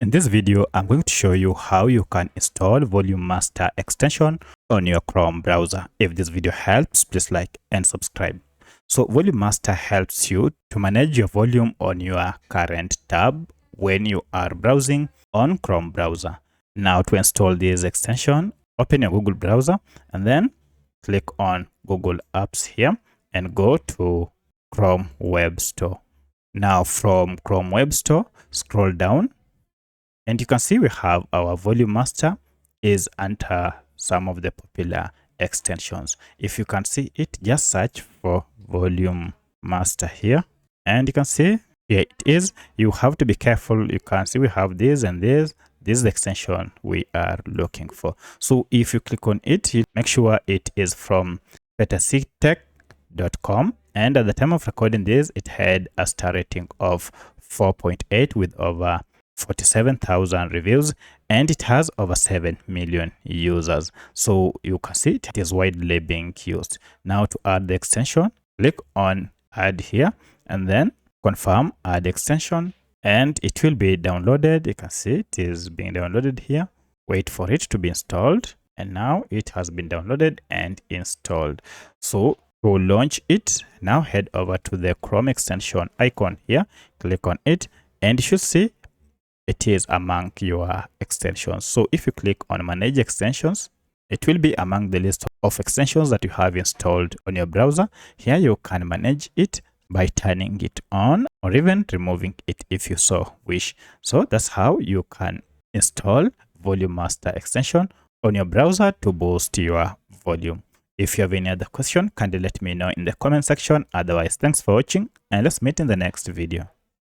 In this video, I'm going to show you how you can install Volume Master extension on your Chrome browser. If this video helps, please like and subscribe. So Volume Master helps you to manage your volume on your current tab when you are browsing on Chrome browser. Now to install this extension, open your Google browser and then click on Google Apps here and go to Chrome Web Store. Now from Chrome Web Store, scroll down and you can see we have our Volume Master is under some of the popular extensions. If you can see it, just search for Volume Master here and you can see here it is. You have to be careful. You can see we have this and this. This is the extension we are looking for. So if you click on it, you make sure it is from betactech.com, and at the time of recording this, it had a star rating of 4.8 with over 47,000 reviews, and it has over 7 million users. So you can see it is widely being used. Now to add the extension, click on add here and then confirm add extension, and it will be downloaded. You can see it is being downloaded here. Wait for it to be installed, and now it has been downloaded and installed. So to launch it, now head over to the Chrome extension icon here, click on it, and you should see it is among your extensions. So if you click on manage extensions, it will be among the list of extensions that you have installed on your browser. Here you can manage it by turning it on or even removing it if you so wish. So that's how you can install Volume Master extension on your browser to boost your volume. If you have any other question, kindly let me know in the comment section. Otherwise, thanks for watching and let's meet in the next video.